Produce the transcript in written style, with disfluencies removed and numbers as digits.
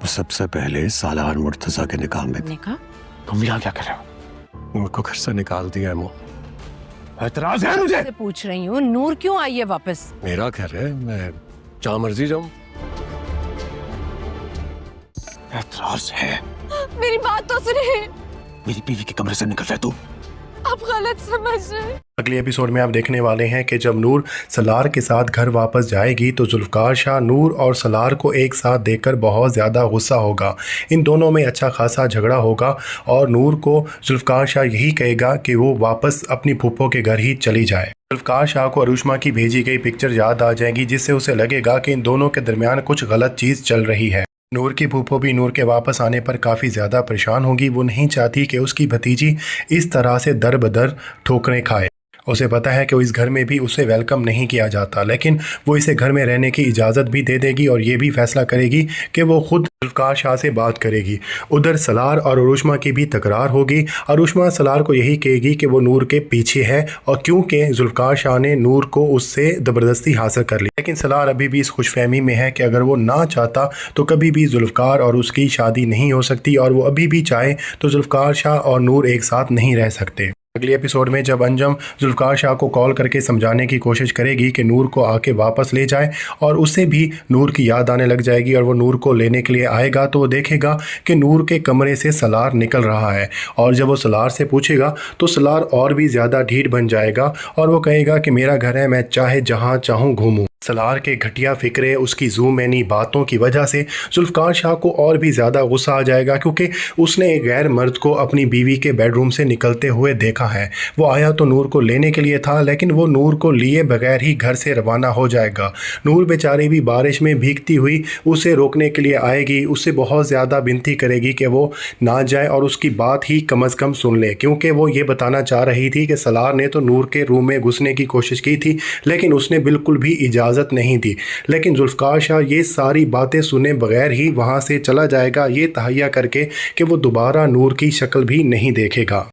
वो सबसे पहले सालार मुर्तजा के निकाह में थी। निकाह? तुम यहाँ क्या कर रहे हो? नूर को घर से निकाल दिया है। एतराज है मुझे। से पूछ रही हूँ, नूर क्यों आई है वापस? मेरा घर है, मैं जहाँ मर्जी जाऊँ। एतराज है। मेरी बात तो सुने। मेरी बीवी के कमरे से निकल रहा है तू। आप गलत समझ रहे हैं। अगले एपिसोड में आप देखने वाले हैं कि जब नूर सलार के साथ घर वापस जाएगी तो जुल्फ़कार शाह नूर और सलार को एक साथ देखकर बहुत ज़्यादा गुस्सा होगा। इन दोनों में अच्छा खासा झगड़ा होगा और नूर को जुल्फ़कार शाह यही कहेगा कि वो वापस अपनी फूफो के घर ही चली जाए। जुल्फ़कार शाह को अरुष्मा की भेजी गई पिक्चर याद आ जाएगी, जिससे उसे लगेगा कि इन दोनों के दरमियान कुछ गलत चीज़ चल रही है। नूर की फूफो भी नूर के वापस आने पर काफ़ी ज़्यादा परेशान होगी। वो नहीं चाहती कि उसकी भतीजी इस तरह से दर बदर ठोकरें खाए। उसे पता है कि इस घर में भी उसे वेलकम नहीं किया जाता, लेकिन वो इसे घर में रहने की इजाज़त भी दे देगी और ये भी फैसला करेगी कि वो खुद जुल्फ़कार शाह से बात करेगी। उधर सलार और अरुष्मा की भी तकरार होगी। अरुष्मा सलार को यही कहेगी कि वो नूर के पीछे है और क्योंकि जुल्फ़कार शाह ने नूर को उससे ज़बरदस्ती हासिल कर ली। लेकिन सलार अभी भी इस खुशफहमी में है कि अगर वो ना चाहता तो कभी भी जुल्फ़कार और उसकी शादी नहीं हो सकती, और वो अभी भी चाहे तो जुल्फ़कार शाह और नूर एक साथ नहीं रह सकते। अगले एपिसोड में जब अंजम जुल्फ़कार शाह को कॉल करके समझाने की कोशिश करेगी कि नूर को आके वापस ले जाए और उसे भी नूर की याद आने लग जाएगी और वो नूर को लेने के लिए आएगा, तो वो देखेगा कि नूर के कमरे से सलार निकल रहा है। और जब वो सलार से पूछेगा तो सलार और भी ज़्यादा ढीठ बन जाएगा और वो कहेगा कि मेरा घर है, मैं चाहे जहाँ चाहूँ घूमूँ। सलार के घटिया फिक्रे, उसकी ज़ूमैनी बातों की वजह से जुल्फ़कार शाह को और भी ज़्यादा गुस्सा आ जाएगा, क्योंकि उसने एक गैर मर्द को अपनी बीवी के बेडरूम से निकलते हुए देखा है। वो आया तो नूर को लेने के लिए था, लेकिन वो नूर को लिए बगैर ही घर से रवाना हो जाएगा। नूर बेचारी भी बारिश में भीगती हुई उसे रोकने के लिए आएगी, उससे बहुत ज़्यादा विनती करेगी कि वो ना जाए और उसकी बात ही कम अज़ कम सुन ले, क्योंकि वो ये बताना चाह रही थी कि सलार ने तो नूर के रूम में घुसने की कोशिश की थी, लेकिन उसने बिल्कुल भी इजाज़त नहीं दी। लेकिन जुल्फ़कार शाह ये सारी बातें सुने बगैर ही वहां से चला जाएगा, ये तहैया करके कि वो दोबारा नूर की शक्ल भी नहीं देखेगा।